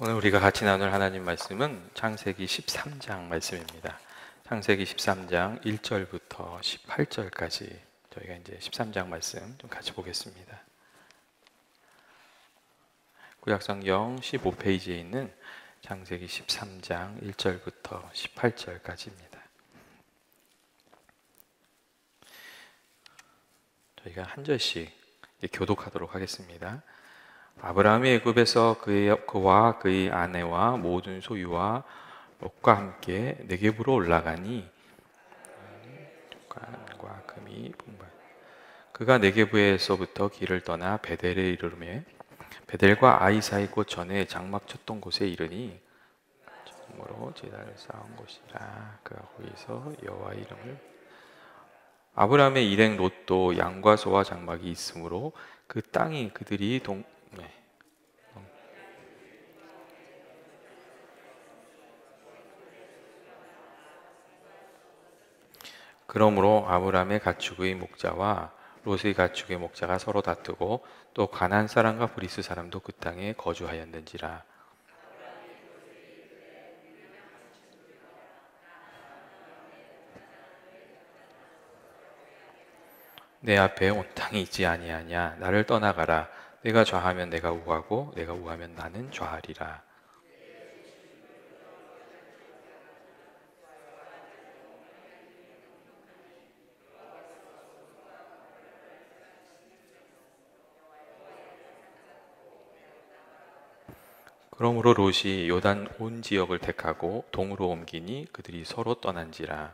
오늘 우리가 같이 나눌 하나님 말씀은 창세기 13장 말씀입니다. 창세기 13장 1절부터 18절까지 저희가 이제 13장 말씀 좀 같이 보겠습니다. 구약성경 15페이지에 있는 창세기 13장 1절부터 18절까지입니다. 저희가 한 절씩 교독하도록 하겠습니다. 아브라함이 애굽에서 그와 그의 아내와 모든 소유와 롯과 함께 네겝으로 올라가니 과 금이 풍부한 그가 네겝에서부터 길을 떠나 베델에 이르르매 베델과 아이 사이 곧 전에 장막 쳤던 곳에 이르니 처음으로 제단을 쌓은 곳이라. 그가 거기서 여호와의 이름을 아브라함의 일행 롯도 양과 소와 장막이 있으므로 그 땅이 그들이 그러므로 아브라함의 가축의 목자와 롯의 가축의 목자가 서로 다투고 또 가나안 사람과 브리스 사람도 그 땅에 거주하였는지라. 내 앞에 온 땅이 있지 아니하냐. 나를 떠나가라. 내가 좌하면 내가 우하고 내가 우하면 나는 좌하리라. 그러므로 롯이 요단 온 지역을 택하고 동으로 옮기니 그들이 서로 떠난지라.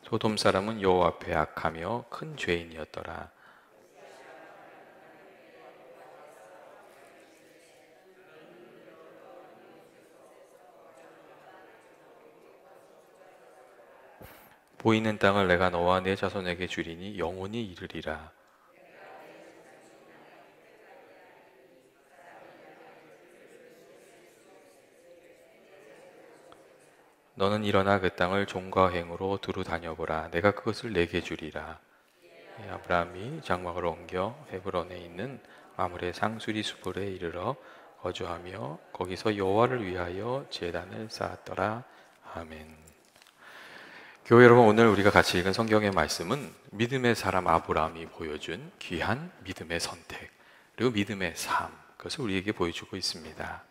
소돔 사람은 여호와 앞에 악하며 큰 죄인이었더라. 보이는 땅을 내가 너와 내 자손에게 주리니 영원히 이르리라. 너는 일어나 그 땅을 종과 행으로 두루 다녀보라. 내가 그것을 내게 주리라. 아브라함이 장막을 옮겨 헤브론에 있는 마므레 상수리 수풀에 이르러 거주하며 거기서 여호와를 위하여 제단을 쌓았더라. 아멘. 교회 여러분, 오늘 우리가 같이 읽은 성경의 말씀은 믿음의 사람 아브라함이 보여준 귀한 믿음의 선택 그리고 믿음의 삶, 그것을 우리에게 보여주고 있습니다.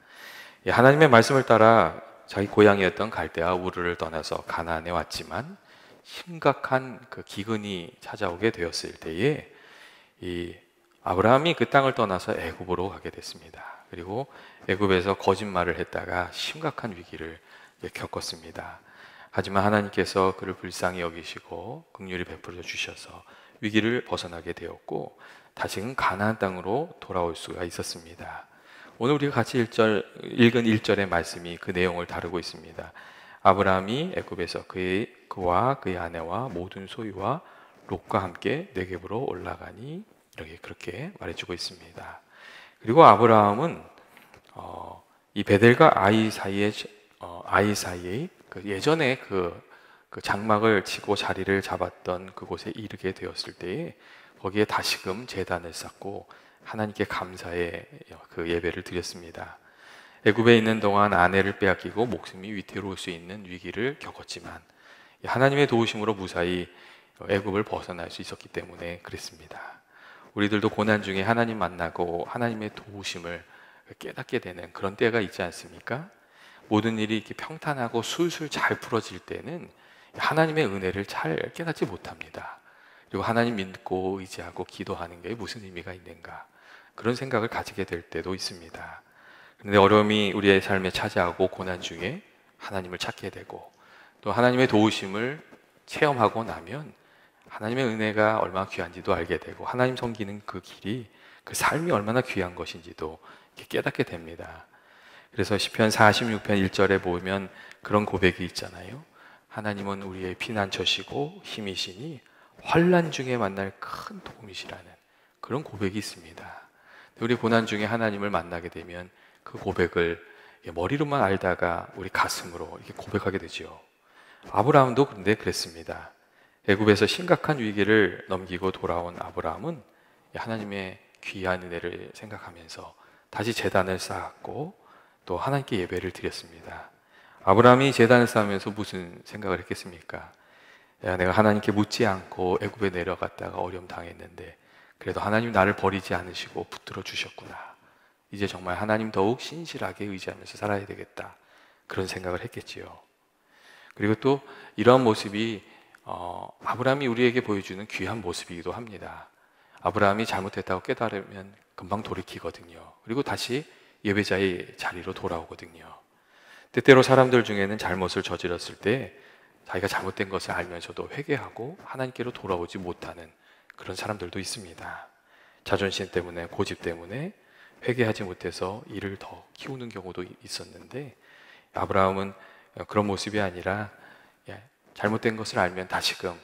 하나님의 말씀을 따라 자기 고향이었던 갈대아 우르를 떠나서 가나안에 왔지만 심각한 그 기근이 찾아오게 되었을 때에 이 아브라함이 그 땅을 떠나서 애굽으로 가게 됐습니다. 그리고 애굽에서 거짓말을 했다가 심각한 위기를 겪었습니다. 하지만 하나님께서 그를 불쌍히 여기시고 긍휼히 베풀어 주셔서 위기를 벗어나게 되었고 다시금 가나안 땅으로 돌아올 수가 있었습니다. 오늘 우리가 같이 읽은 1절의 말씀이 그 내용을 다루고 있습니다. 아브라함이 애굽에서 그와 그의 아내와 모든 소유와 롯과 함께 네겝으로 올라가니 이렇게 그렇게 말해주고 있습니다. 그리고 아브라함은 이 베델과 아이 사이에 그 예전에 그 장막을 치고 자리를 잡았던 그곳에 이르게 되었을 때에 거기에 다시금 제단을 쌓고 하나님께 감사의 그 예배를 드렸습니다. 애굽에 있는 동안 아내를 빼앗기고 목숨이 위태로울 수 있는 위기를 겪었지만 하나님의 도우심으로 무사히 애굽을 벗어날 수 있었기 때문에 그랬습니다. 우리들도 고난 중에 하나님 만나고 하나님의 도우심을 깨닫게 되는 그런 때가 있지 않습니까? 모든 일이 이렇게 평탄하고 술술 잘 풀어질 때는 하나님의 은혜를 잘 깨닫지 못합니다. 그리고 하나님 믿고 의지하고 기도하는 게 무슨 의미가 있는가, 그런 생각을 가지게 될 때도 있습니다. 그런데 어려움이 우리의 삶에 찾아오고 고난 중에 하나님을 찾게 되고 또 하나님의 도우심을 체험하고 나면 하나님의 은혜가 얼마나 귀한지도 알게 되고 하나님 섬기는 그 길이, 그 삶이 얼마나 귀한 것인지도 깨닫게 됩니다. 그래서 시편 46편 1절에 보면 그런 고백이 있잖아요. 하나님은 우리의 피난처시고 힘이시니 환난 중에 만날 큰 도움이시라는 그런 고백이 있습니다. 우리 고난 중에 하나님을 만나게 되면 그 고백을 머리로만 알다가 우리 가슴으로 이렇게 고백하게 되죠. 아브라함도 그런데 그랬습니다. 애굽에서 심각한 위기를 넘기고 돌아온 아브라함은 하나님의 귀한 은혜를 생각하면서 다시 제단을 쌓았고 또 하나님께 예배를 드렸습니다. 아브라함이 제단을 쌓으면서 무슨 생각을 했겠습니까? 야, 내가 하나님께 묻지 않고 애굽에 내려갔다가 어려움 당했는데 그래도 하나님 나를 버리지 않으시고 붙들어 주셨구나. 이제 정말 하나님 더욱 신실하게 의지하면서 살아야 되겠다. 그런 생각을 했겠지요. 그리고 또 이러한 모습이 아브라함이 우리에게 보여주는 귀한 모습이기도 합니다. 아브라함이 잘못했다고 깨달으면 금방 돌이키거든요. 그리고 다시 예배자의 자리로 돌아오거든요. 때때로 사람들 중에는 잘못을 저질렀을 때 자기가 잘못된 것을 알면서도 회개하고 하나님께로 돌아오지 못하는 그런 사람들도 있습니다. 자존심 때문에, 고집 때문에 회개하지 못해서 일을 더 키우는 경우도 있었는데 아브라함은 그런 모습이 아니라 잘못된 것을 알면 다시금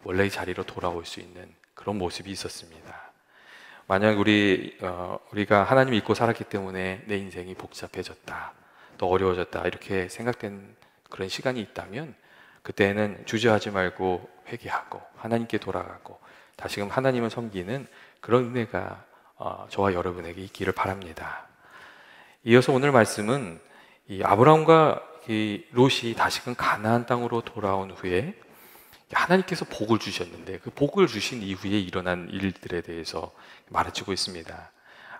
원래의 자리로 돌아올 수 있는 그런 모습이 있었습니다. 만약 우리가 하나님 믿고 살았기 때문에 내 인생이 복잡해졌다, 또 어려워졌다 이렇게 생각된 그런 시간이 있다면 그때는 주저하지 말고 회개하고 하나님께 돌아가고 다시금 하나님을 섬기는 그런 은혜가 저와 여러분에게 있기를 바랍니다. 이어서 오늘 말씀은 이 아브라함과 이 롯이 다시금 가나안 땅으로 돌아온 후에 하나님께서 복을 주셨는데 그 복을 주신 이후에 일어난 일들에 대해서 말해주고 있습니다.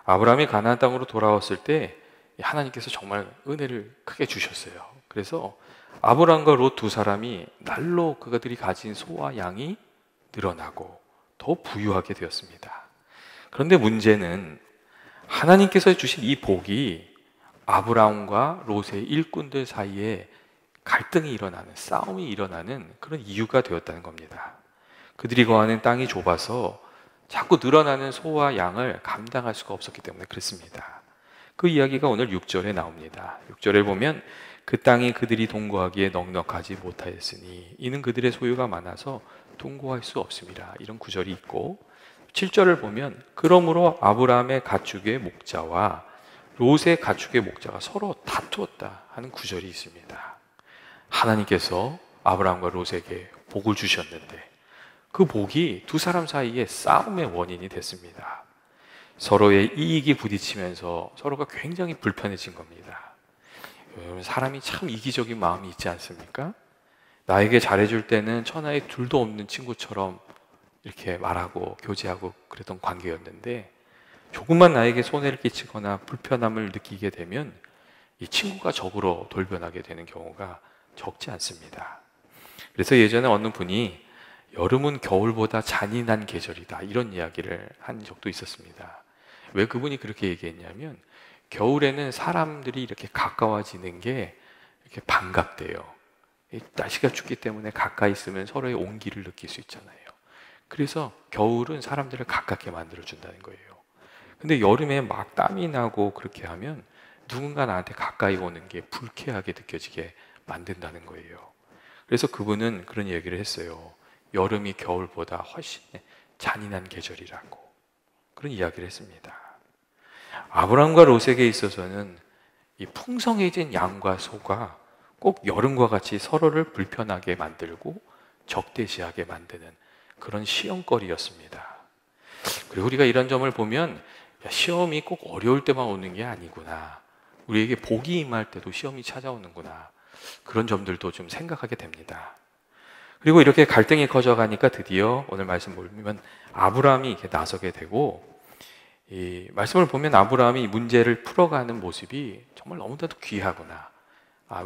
아브라함이 가나안 땅으로 돌아왔을 때 하나님께서 정말 은혜를 크게 주셨어요. 그래서 아브라함과 롯 두 사람이 날로 그들이 가진 소와 양이 늘어나고 더 부유하게 되었습니다. 그런데 문제는 하나님께서 주신 이 복이 아브라함과 롯의 일꾼들 사이에 갈등이 일어나는, 싸움이 일어나는 그런 이유가 되었다는 겁니다. 그들이 거하는 땅이 좁아서 자꾸 늘어나는 소와 양을 감당할 수가 없었기 때문에 그렇습니다. 그 이야기가 오늘 6절에 나옵니다. 6절에 보면 그 땅이 그들이 동거하기에 넉넉하지 못하였으니 이는 그들의 소유가 많아서 동거할 수 없습니다. 이런 구절이 있고 7절을 보면 그러므로 아브라함의 가축의 목자와 롯의 가축의 목자가 서로 다투었다 하는 구절이 있습니다. 하나님께서 아브라함과 롯에게 복을 주셨는데 그 복이 두 사람 사이에 싸움의 원인이 됐습니다. 서로의 이익이 부딪히면서 서로가 굉장히 불편해진 겁니다. 여러분, 사람이 참 이기적인 마음이 있지 않습니까? 나에게 잘해줄 때는 천하에 둘도 없는 친구처럼 이렇게 말하고 교제하고 그랬던 관계였는데 조금만 나에게 손해를 끼치거나 불편함을 느끼게 되면 이 친구가 적으로 돌변하게 되는 경우가 적지 않습니다. 그래서 예전에 어느 분이 여름은 겨울보다 잔인한 계절이다 이런 이야기를 한 적도 있었습니다. 왜 그분이 그렇게 얘기했냐면 겨울에는 사람들이 이렇게 가까워지는 게 이렇게 반갑대요. 날씨가 춥기 때문에 가까이 있으면 서로의 온기를 느낄 수 있잖아요. 그래서 겨울은 사람들을 가깝게 만들어준다는 거예요. 근데 여름에 막 땀이 나고 그렇게 하면 누군가 나한테 가까이 오는 게 불쾌하게 느껴지게 만든다는 거예요. 그래서 그분은 그런 얘기를 했어요. 여름이 겨울보다 훨씬 잔인한 계절이라고 그런 이야기를 했습니다. 아브라함과 롯에게 있어서는 이 풍성해진 양과 소가 꼭 여름과 같이 서로를 불편하게 만들고 적대시하게 만드는 그런 시험거리였습니다. 그리고 우리가 이런 점을 보면 시험이 꼭 어려울 때만 오는 게 아니구나. 우리에게 복이 임할 때도 시험이 찾아오는구나. 그런 점들도 좀 생각하게 됩니다. 그리고 이렇게 갈등이 커져가니까 드디어 오늘 말씀 보면 아브라함이 이렇게 나서게 되고 이 말씀을 보면 아브라함이 문제를 풀어가는 모습이 정말 너무나도 귀하구나.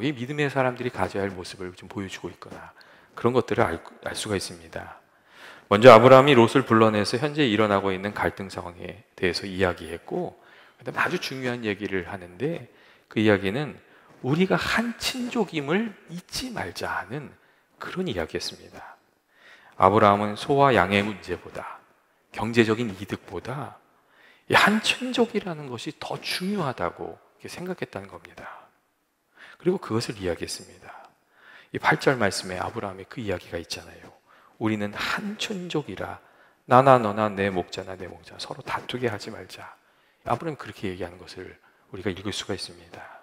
이 믿음의 사람들이 가져야 할 모습을 좀 보여주고 있구나. 그런 것들을 알 수가 있습니다. 먼저 아브라함이 롯을 불러내서 현재 일어나고 있는 갈등 상황에 대해서 이야기했고 그다음에 아주 중요한 얘기를 하는데 그 이야기는 우리가 한 친족임을 잊지 말자 하는 그런 이야기였습니다. 아브라함은 소와 양의 문제보다 경제적인 이득보다 한 친족이라는 것이 더 중요하다고 생각했다는 겁니다. 그리고 그것을 이야기했습니다. 이 8절 말씀에 아브라함의 그 이야기가 있잖아요. 우리는 한 친족이라 나나 너나 내 목자나 내 목자 서로 다투게 하지 말자. 아브라함이 그렇게 얘기하는 것을 우리가 읽을 수가 있습니다.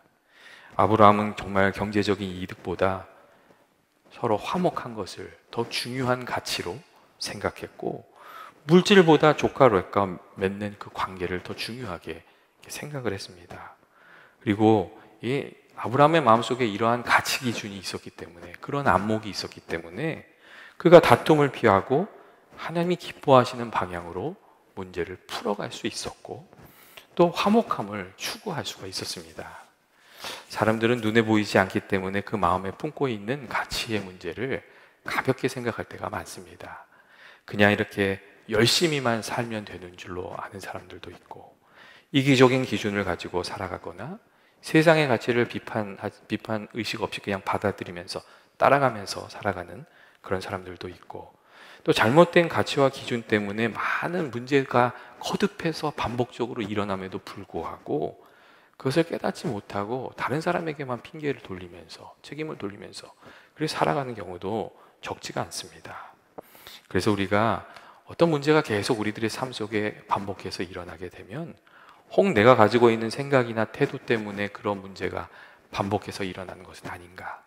아브라함은 정말 경제적인 이득보다 서로 화목한 것을 더 중요한 가치로 생각했고, 물질보다 조카로 맺는 그 관계를 더 중요하게 생각을 했습니다. 그리고 이 아브라함의 마음속에 이러한 가치 기준이 있었기 때문에, 그런 안목이 있었기 때문에 그가 다툼을 피하고 하나님이 기뻐하시는 방향으로 문제를 풀어갈 수 있었고, 또 화목함을 추구할 수가 있었습니다. 사람들은 눈에 보이지 않기 때문에 그 마음에 품고 있는 가치의 문제를 가볍게 생각할 때가 많습니다. 그냥 이렇게 열심히만 살면 되는 줄로 아는 사람들도 있고, 이기적인 기준을 가지고 살아가거나 세상의 가치를 비판 의식 없이 그냥 받아들이면서 따라가면서 살아가는 그런 사람들도 있고, 또 잘못된 가치와 기준 때문에 많은 문제가 거듭해서 반복적으로 일어남에도 불구하고 그것을 깨닫지 못하고 다른 사람에게만 핑계를 돌리면서, 책임을 돌리면서 그렇게 살아가는 경우도 적지가 않습니다. 그래서 우리가 어떤 문제가 계속 우리들의 삶 속에 반복해서 일어나게 되면 혹 내가 가지고 있는 생각이나 태도 때문에 그런 문제가 반복해서 일어나는 것은 아닌가,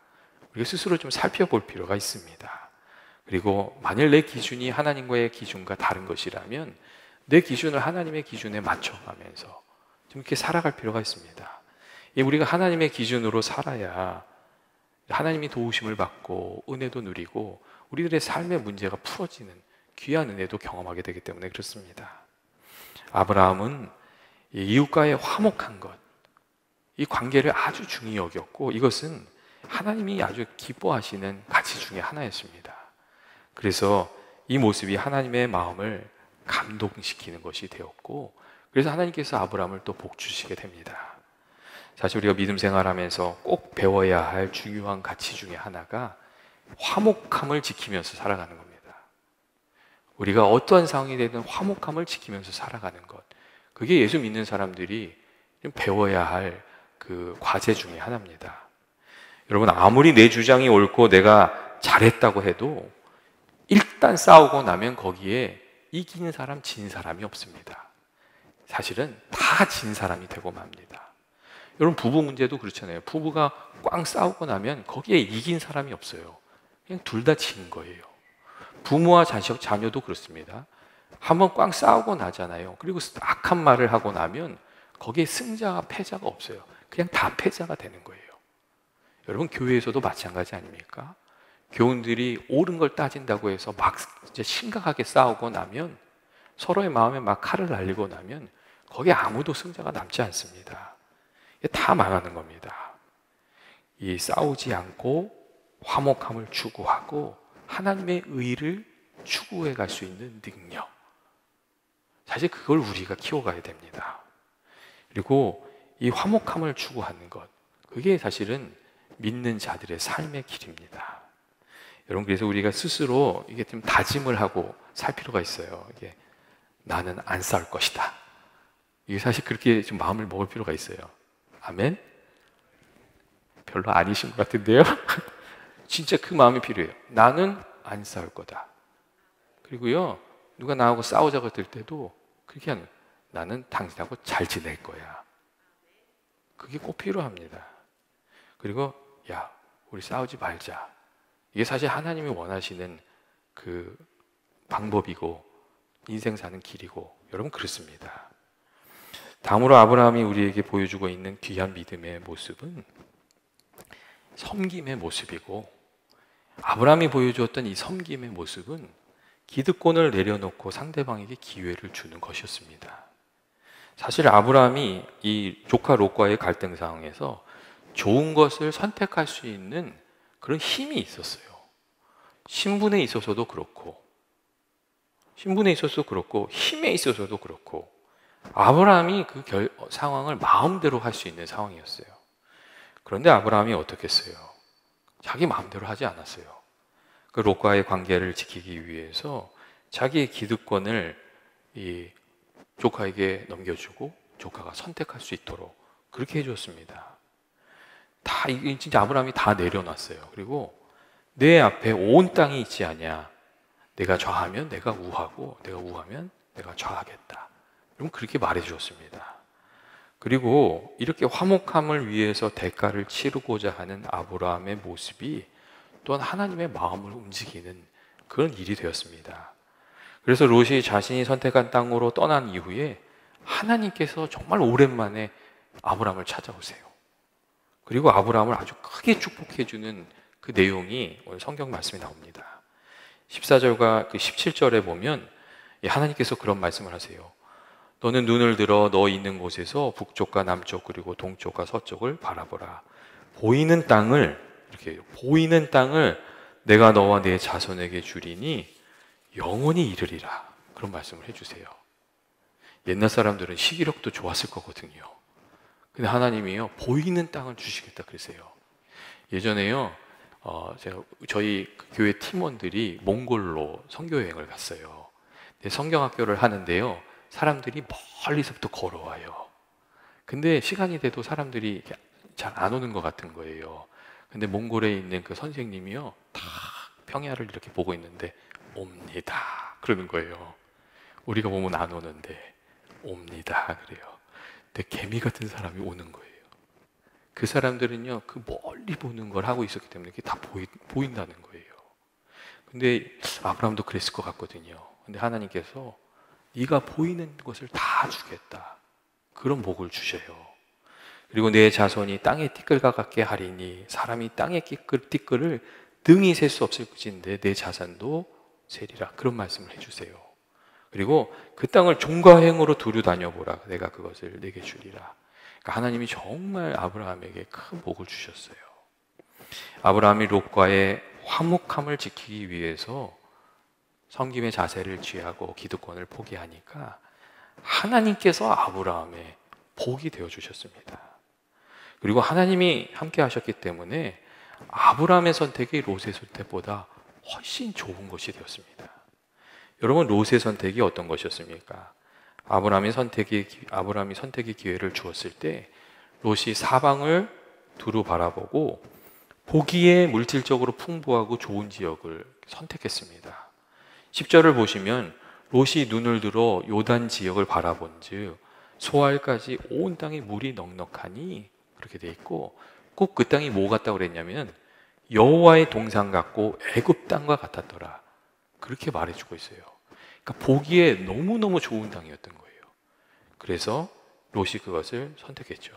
우리가 스스로 좀 살펴볼 필요가 있습니다. 그리고 만일 내 기준이 하나님과의 기준과 다른 것이라면 내 기준을 하나님의 기준에 맞춰가면서 좀 이렇게 살아갈 필요가 있습니다. 우리가 하나님의 기준으로 살아야 하나님이 도우심을 받고 은혜도 누리고 우리들의 삶의 문제가 풀어지는 귀한 은혜도 경험하게 되기 때문에 그렇습니다. 아브라함은 이웃과의 화목한 것, 이 관계를 아주 중히 여겼고, 이것은 하나님이 아주 기뻐하시는 가치 중에 하나였습니다. 그래서 이 모습이 하나님의 마음을 감동시키는 것이 되었고, 그래서 하나님께서 아브라함을 또 복 주시게 됩니다. 사실 우리가 믿음 생활하면서 꼭 배워야 할 중요한 가치 중에 하나가 화목함을 지키면서 살아가는 겁니다. 우리가 어떠한 상황이 되든 화목함을 지키면서 살아가는 것, 그게 예수 믿는 사람들이 배워야 할 그 과제 중에 하나입니다. 여러분, 아무리 내 주장이 옳고 내가 잘했다고 해도 일단 싸우고 나면 거기에 이기는 사람, 진 사람이 없습니다. 사실은 다 진 사람이 되고 맙니다. 여러분, 부부 문제도 그렇잖아요. 부부가 꽝 싸우고 나면 거기에 이긴 사람이 없어요. 그냥 둘 다 진 거예요. 부모와 자녀도 그렇습니다. 한번 꽝 싸우고 나잖아요. 그리고 악한 말을 하고 나면 거기에 승자와 패자가 없어요. 그냥 다 패자가 되는 거예요. 여러분, 교회에서도 마찬가지 아닙니까? 교훈들이 옳은 걸 따진다고 해서 막 이제 심각하게 싸우고 나면, 서로의 마음에 막 칼을 날리고 나면 거기에 아무도 승자가 남지 않습니다. 다 망하는 겁니다. 이 싸우지 않고 화목함을 추구하고 하나님의 의를 추구해 갈 수 있는 능력, 사실 그걸 우리가 키워가야 됩니다. 그리고 이 화목함을 추구하는 것, 그게 사실은 믿는 자들의 삶의 길입니다. 여러분, 그래서 우리가 스스로 이게 좀 다짐을 하고 살 필요가 있어요. 이게 나는 안 싸울 것이다. 이게 사실 그렇게 좀 마음을 먹을 필요가 있어요. 아멘? 별로 아니신 것 같은데요? 진짜 그 마음이 필요해요. 나는 안 싸울 거다. 그리고요, 누가 나하고 싸우자고 할 때도 그렇게 하는, 나는 당신하고 잘 지낼 거야. 그게 꼭 필요합니다. 그리고 야, 우리 싸우지 말자. 이게 사실 하나님이 원하시는 그 방법이고 인생 사는 길이고, 여러분 그렇습니다. 다음으로 아브라함이 우리에게 보여주고 있는 귀한 믿음의 모습은 섬김의 모습이고, 아브라함이 보여주었던 이 섬김의 모습은 기득권을 내려놓고 상대방에게 기회를 주는 것이었습니다. 사실 아브라함이 이 조카 롯과의 갈등 상황에서 좋은 것을 선택할 수 있는 그런 힘이 있었어요. 신분에 있어서도 그렇고, 힘에 있어서도 그렇고, 아브라함이 그 상황을 마음대로 할 수 있는 상황이었어요. 그런데 아브라함이 어떻게 했어요? 자기 마음대로 하지 않았어요. 그 롯과의 관계를 지키기 위해서 자기의 기득권을 이 조카에게 넘겨주고 조카가 선택할 수 있도록 그렇게 해줬습니다. 이게 진짜 아브라함이 다 내려놨어요. 그리고 내 앞에 온 땅이 있지 않냐? 내가 좌하면 내가 우하고 내가 우하면 내가 좌하겠다. 여러분, 그렇게 말해주었습니다. 그리고 이렇게 화목함을 위해서 대가를 치르고자 하는 아브라함의 모습이 또한 하나님의 마음을 움직이는 그런 일이 되었습니다. 그래서 롯이 자신이 선택한 땅으로 떠난 이후에 하나님께서 정말 오랜만에 아브라함을 찾아오세요. 그리고 아브라함을 아주 크게 축복해 주는 그 내용이 오늘 성경 말씀에 나옵니다. 14절과 그 17절에 보면 하나님께서 그런 말씀을 하세요. 너는 눈을 들어 너 있는 곳에서 북쪽과 남쪽 그리고 동쪽과 서쪽을 바라보라. 보이는 땅을 내가 너와 네 자손에게 주리니 영원히 이르리라. 그런 말씀을 해주세요. 옛날 사람들은 시기력도 좋았을 거거든요. 근데 하나님이요 보이는 땅을 주시겠다 그러세요. 예전에요 저희 교회 팀원들이 몽골로 선교여행을 갔어요. 성경학교를 하는데요 사람들이 멀리서부터 걸어와요. 근데 시간이 돼도 사람들이 잘 안 오는 것 같은 거예요. 근데 몽골에 있는 그 선생님이요 다 평야를 이렇게 보고 있는데 옵니다 그러는 거예요. 우리가 보면 안 오는데 옵니다 그래요. 근데 개미 같은 사람이 오는 거예요. 그 사람들은요 그 멀리 보는 걸 하고 있었기 때문에 그게 다 보인다는 거예요. 근데 아브라함도 그랬을 것 같거든요. 근데 하나님께서 네가 보이는 것을 다 주겠다 그런 복을 주셔요. 그리고 내 자손이 땅의 띠끌과 같게 하리니 사람이 땅의 띠끌을 등이 셀 수 없을 것인데 내 자산도 세리라. 그런 말씀을 해주세요. 그리고 그 땅을 종과 행으로 두루 다녀보라. 내가 그것을 내게 주리라. 그러니까 하나님이 정말 아브라함에게 큰 복을 주셨어요. 아브라함이 롯과의 화목함을 지키기 위해서 섬김의 자세를 취하고 기득권을 포기하니까 하나님께서 아브라함의 복이 되어 주셨습니다. 그리고 하나님이 함께 하셨기 때문에 아브라함의 선택이 롯의 선택보다 훨씬 좋은 것이 되었습니다. 여러분 롯의 선택이 어떤 것이었습니까? 아브라함이 선택의 기회를 주었을 때 롯이 사방을 두루 바라보고 보기에 물질적으로 풍부하고 좋은 지역을 선택했습니다. 10절을 보시면 롯이 눈을 들어 요단 지역을 바라본즉 소알까지 온 땅에 물이 넉넉하니 그렇게 돼 있고 꼭 그 땅이 뭐 같다고 그랬냐면 여호와의 동산 같고 애굽 땅과 같았더라. 그렇게 말해주고 있어요. 그러니까 보기에 너무너무 좋은 땅이었던 거예요. 그래서 롯이 그것을 선택했죠.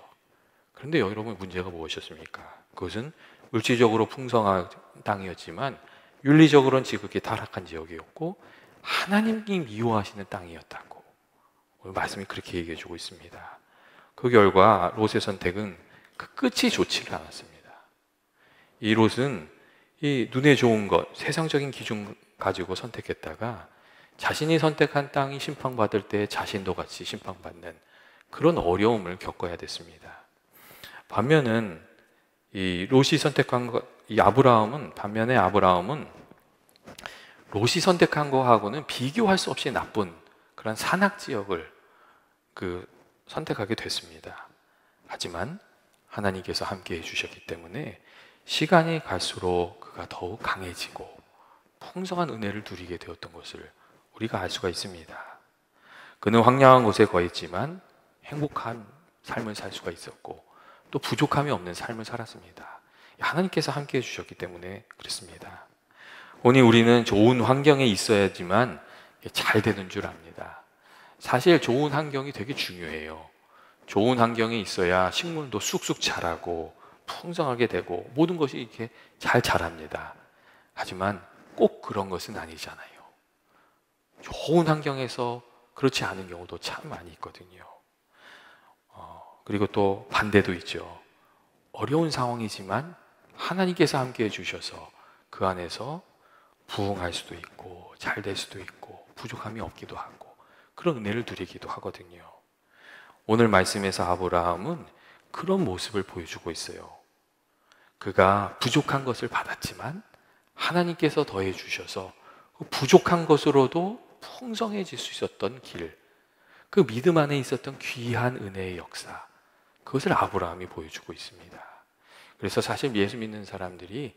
그런데 여러분 문제가 무엇이었습니까? 그것은 물질적으로 풍성한 땅이었지만 윤리적으로는 지극히 타락한 지역이었고 하나님이 미워하시는 땅이었다고 오늘 말씀이 그렇게 얘기해 주고 있습니다. 그 결과 롯의 선택은 그 끝이 좋지를 않았습니다. 이 롯은 이 눈에 좋은 것, 세상적인 기준 가지고 선택했다가 자신이 선택한 땅이 심판받을 때 자신도 같이 심판받는 그런 어려움을 겪어야 됐습니다. 반면은 이 롯이 선택한 것, 반면에 아브라함은 롯이 선택한 거하고는 비교할 수 없이 나쁜 그런 산악 지역을 선택하게 됐습니다. 하지만 하나님께서 함께 해주셨기 때문에 시간이 갈수록 그가 더욱 강해지고 풍성한 은혜를 누리게 되었던 것을 우리가 알 수가 있습니다. 그는 황량한 곳에 거했지만 행복한 삶을 살 수가 있었고 또 부족함이 없는 삶을 살았습니다. 하나님께서 함께 해주셨기 때문에 그렇습니다. 오늘 우리는 좋은 환경에 있어야지만 잘 되는 줄 압니다. 사실 좋은 환경이 되게 중요해요. 좋은 환경에 있어야 식물도 쑥쑥 자라고 풍성하게 되고 모든 것이 이렇게 잘 자랍니다. 하지만 꼭 그런 것은 아니잖아요. 좋은 환경에서 그렇지 않은 경우도 참 많이 있거든요. 그리고 또 반대도 있죠. 어려운 상황이지만 하나님께서 함께 해주셔서 그 안에서 부흥할 수도 있고 잘 될 수도 있고 부족함이 없기도 하고 그런 은혜를 누리기도 하거든요. 오늘 말씀에서 아브라함은 그런 모습을 보여주고 있어요. 그가 부족한 것을 받았지만 하나님께서 더해 주셔서 그 부족한 것으로도 풍성해질 수 있었던 길, 그 믿음 안에 있었던 귀한 은혜의 역사, 그것을 아브라함이 보여주고 있습니다. 그래서 사실 예수 믿는 사람들이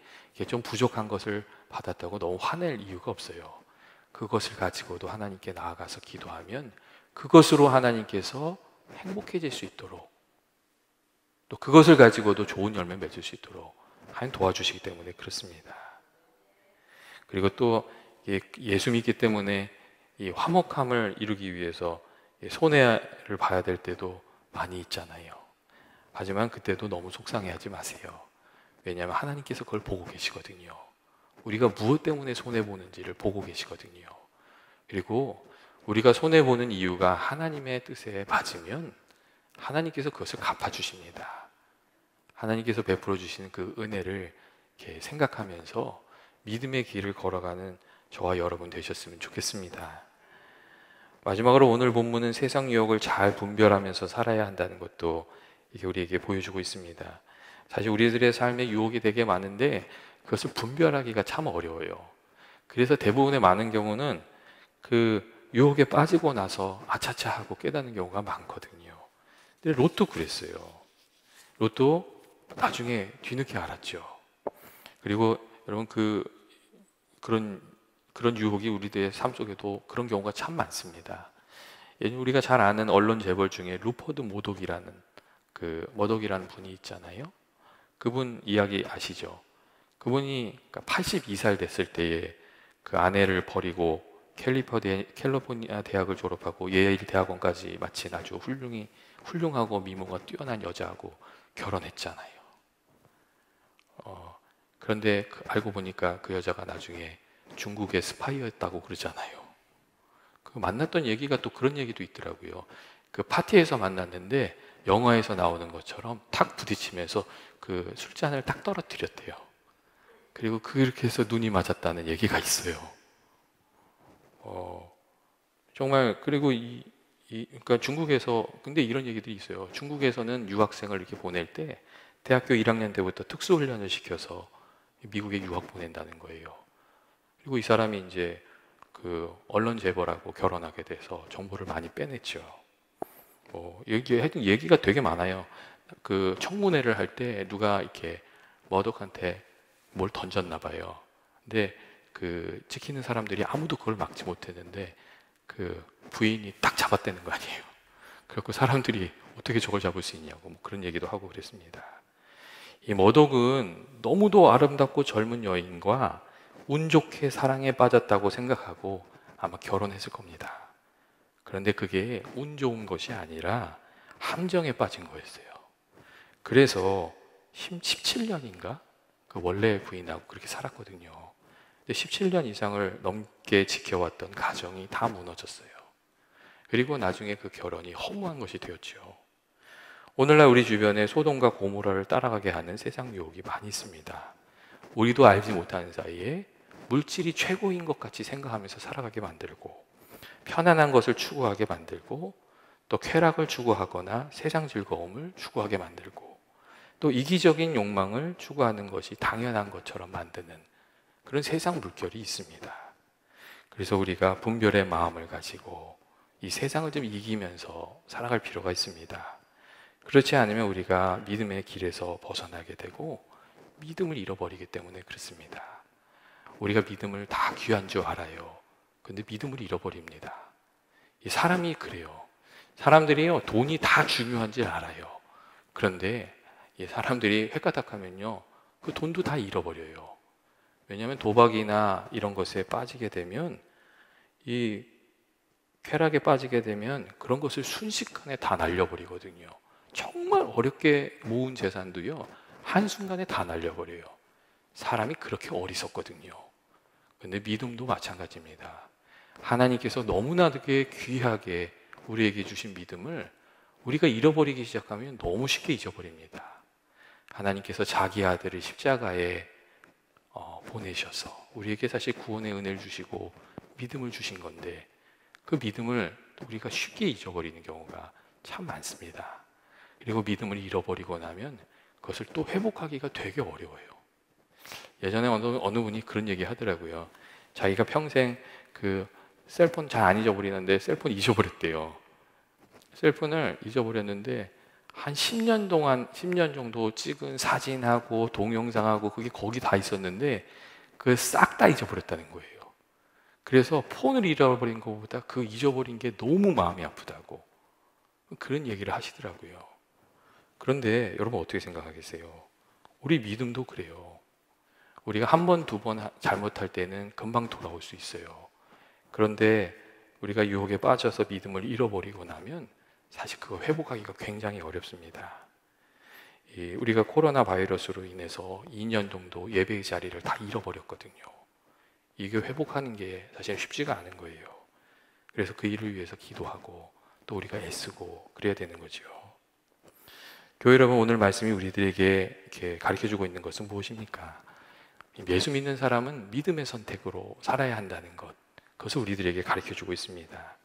좀 부족한 것을 받았다고 너무 화낼 이유가 없어요. 그것을 가지고도 하나님께 나아가서 기도하면 그것으로 하나님께서 행복해질 수 있도록 또 그것을 가지고도 좋은 열매 맺을 수 있도록 하나님 도와주시기 때문에 그렇습니다. 그리고 또 예수 믿기 때문에 이 화목함을 이루기 위해서 손해를 봐야 될 때도 많이 있잖아요. 하지만 그때도 너무 속상해하지 마세요. 왜냐하면 하나님께서 그걸 보고 계시거든요. 우리가 무엇 때문에 손해보는지를 보고 계시거든요. 그리고 우리가 손해보는 이유가 하나님의 뜻에 맞으면 하나님께서 그것을 갚아주십니다. 하나님께서 베풀어 주시는 그 은혜를 이렇게 생각하면서 믿음의 길을 걸어가는 저와 여러분 되셨으면 좋겠습니다. 마지막으로 오늘 본문은 세상 유혹을 잘 분별하면서 살아야 한다는 것도 이게 우리에게 보여주고 있습니다. 사실 우리들의 삶에 유혹이 되게 많은데 그것을 분별하기가 참 어려워요. 그래서 대부분의 많은 경우는 그 유혹에 빠지고 나서 아차차 하고 깨닫는 경우가 많거든요. 근데 롯도 그랬어요. 롯도 나중에 뒤늦게 알았죠. 그리고 여러분 그런 유혹이 우리들의 삶 속에도 그런 경우가 참 많습니다. 우리가 잘 아는 언론 재벌 중에 루퍼드 머독이라는 분이 있잖아요. 그분 이야기 아시죠? 그분이 82살 됐을 때에 그 아내를 버리고 캘리포니아 대학을 졸업하고 예일 대학원까지 마친 아주 훌륭하고 미모가 뛰어난 여자하고 결혼했잖아요. 그런데 알고 보니까 그 여자가 나중에 중국의 스파이였다고 그러잖아요. 그 만났던 얘기가 또 그런 얘기도 있더라고요. 그 파티에서 만났는데 영화에서 나오는 것처럼 탁 부딪히면서 그 술잔을 탁 떨어뜨렸대요. 그리고 그렇게 해서 눈이 맞았다는 얘기가 있어요. 정말 그리고 그러니까 중국에서 근데 이런 얘기들이 있어요. 중국에서는 유학생을 이렇게 보낼 때 대학교 1학년 때부터 특수훈련을 시켜서 미국에 유학 보낸다는 거예요. 그리고 이 사람이 이제 그 언론 재벌하고 결혼하게 돼서 정보를 많이 빼냈죠. 하여튼 얘기가 되게 많아요. 그 청문회를 할 때 누가 이렇게 머독한테 뭘 던졌나 봐요. 근데 그 지키는 사람들이 아무도 그걸 막지 못했는데 그 부인이 딱 잡았다는 거 아니에요. 그래서 사람들이 어떻게 저걸 잡을 수 있냐고 뭐 그런 얘기도 하고 그랬습니다. 이 머독은 너무도 아름답고 젊은 여인과 운 좋게 사랑에 빠졌다고 생각하고 아마 결혼했을 겁니다. 그런데 그게 운 좋은 것이 아니라 함정에 빠진 거였어요. 그래서 17년인가 그 원래 부인하고 그렇게 살았거든요. 근데 17년 이상을 넘게 지켜왔던 가정이 다 무너졌어요. 그리고 나중에 그 결혼이 허무한 것이 되었죠. 오늘날 우리 주변에 소돔과 고모라를 따라가게 하는 세상 유혹이 많이 있습니다. 우리도 알지 못하는 사이에 물질이 최고인 것 같이 생각하면서 살아가게 만들고 편안한 것을 추구하게 만들고 또 쾌락을 추구하거나 세상 즐거움을 추구하게 만들고 또 이기적인 욕망을 추구하는 것이 당연한 것처럼 만드는 그런 세상 물결이 있습니다. 그래서 우리가 분별의 마음을 가지고 이 세상을 좀 이기면서 살아갈 필요가 있습니다. 그렇지 않으면 우리가 믿음의 길에서 벗어나게 되고 믿음을 잃어버리기 때문에 그렇습니다. 우리가 믿음을 다 귀한 줄 알아요. 근데 믿음을 잃어버립니다. 이 사람이 그래요. 사람들이요, 돈이 다 중요한지 알아요. 그런데 이 사람들이 획가닥하면요, 그 돈도 다 잃어버려요. 왜냐하면 도박이나 이런 것에 빠지게 되면 이 쾌락에 빠지게 되면 그런 것을 순식간에 다 날려버리거든요. 정말 어렵게 모은 재산도요, 한순간에 다 날려버려요. 사람이 그렇게 어리석거든요. 근데 믿음도 마찬가지입니다. 하나님께서 너무나게 귀하게 우리에게 주신 믿음을 우리가 잃어버리기 시작하면 너무 쉽게 잊어버립니다. 하나님께서 자기 아들을 십자가에 보내셔서 우리에게 사실 구원의 은혜를 주시고 믿음을 주신 건데 그 믿음을 우리가 쉽게 잊어버리는 경우가 참 많습니다. 그리고 믿음을 잃어버리고 나면 그것을 또 회복하기가 되게 어려워요. 예전에 어느 분이 그런 얘기 하더라고요. 자기가 평생 그 셀폰 잘 안 잊어버리는데 셀폰 잊어버렸대요. 셀폰을 잊어버렸는데 한 10년 동안 10년 정도 찍은 사진하고 동영상하고 그게 거기 다 있었는데 그걸 싹 다 잊어버렸다는 거예요. 그래서 폰을 잃어버린 것보다 그 잊어버린 게 너무 마음이 아프다고 그런 얘기를 하시더라고요. 그런데 여러분 어떻게 생각하겠어요? 우리 믿음도 그래요. 우리가 한 번, 두 번 잘못할 때는 금방 돌아올 수 있어요. 그런데 우리가 유혹에 빠져서 믿음을 잃어버리고 나면 사실 그거 회복하기가 굉장히 어렵습니다. 우리가 코로나 바이러스로 인해서 2년 정도 예배의 자리를 다 잃어버렸거든요. 이게 회복하는 게 사실 쉽지가 않은 거예요. 그래서 그 일을 위해서 기도하고 또 우리가 애쓰고 그래야 되는 거죠. 교회 여러분, 오늘 말씀이 우리들에게 이렇게 가르쳐주고 있는 것은 무엇입니까? 예수 믿는 사람은 믿음의 선택으로 살아야 한다는 것, 그것을 우리들에게 가르쳐주고 있습니다.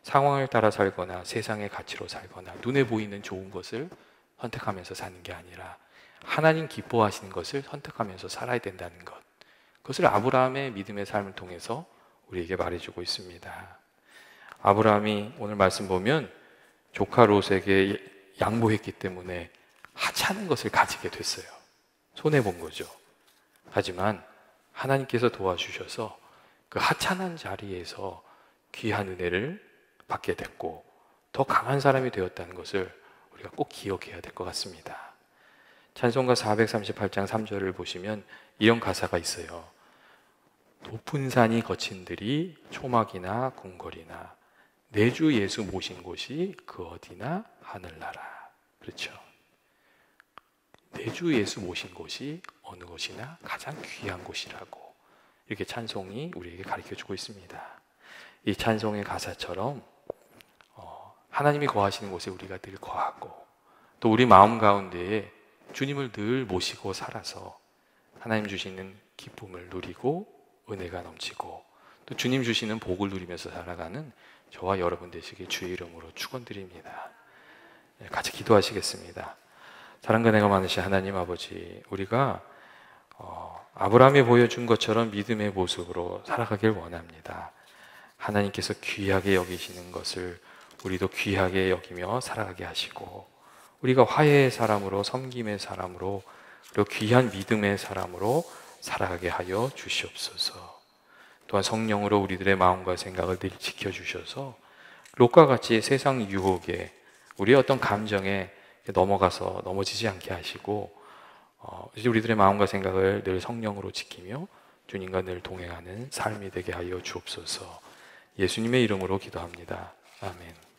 상황을 따라 살거나 세상의 가치로 살거나 눈에 보이는 좋은 것을 선택하면서 사는 게 아니라 하나님 기뻐하시는 것을 선택하면서 살아야 된다는 것, 그것을 아브라함의 믿음의 삶을 통해서 우리에게 말해주고 있습니다. 아브라함이 오늘 말씀 보면 조카 롯에게 양보했기 때문에 하찮은 것을 가지게 됐어요. 손해본 거죠. 하지만 하나님께서 도와주셔서 그 하찮은 자리에서 귀한 은혜를 받게 됐고 더 강한 사람이 되었다는 것을 우리가 꼭 기억해야 될 것 같습니다. 찬송가 438장 3절을 보시면 이런 가사가 있어요. 높은 산이 거친들이 초막이나 궁궐이나 내 주 예수 모신 곳이 그 어디나 하늘나라. 그렇죠. 내 주 예수 모신 곳이 어느 곳이나 가장 귀한 곳이라고 이렇게 찬송이 우리에게 가르쳐주고 있습니다. 이 찬송의 가사처럼 하나님이 거하시는 곳에 우리가 늘 거하고 또 우리 마음 가운데에 주님을 늘 모시고 살아서 하나님 주시는 기쁨을 누리고 은혜가 넘치고 또 주님 주시는 복을 누리면서 살아가는 저와 여러분 되시길 주의 이름으로 축원드립니다. 같이 기도하시겠습니다. 사랑과 은혜가 많으신 하나님 아버지, 우리가 아브라함이 보여준 것처럼 믿음의 모습으로 살아가길 원합니다. 하나님께서 귀하게 여기시는 것을 우리도 귀하게 여기며 살아가게 하시고 우리가 화해의 사람으로 섬김의 사람으로 그리고 귀한 믿음의 사람으로 살아가게 하여 주시옵소서. 또한 성령으로 우리들의 마음과 생각을 늘 지켜주셔서 롯과 같이 세상 유혹에 우리의 어떤 감정에 넘어가서 넘어지지 않게 하시고 이제 우리들의 마음과 생각을 늘 성령으로 지키며 주님과 늘 동행하는 삶이 되게 하여 주옵소서. 예수님의 이름으로 기도합니다. 아멘.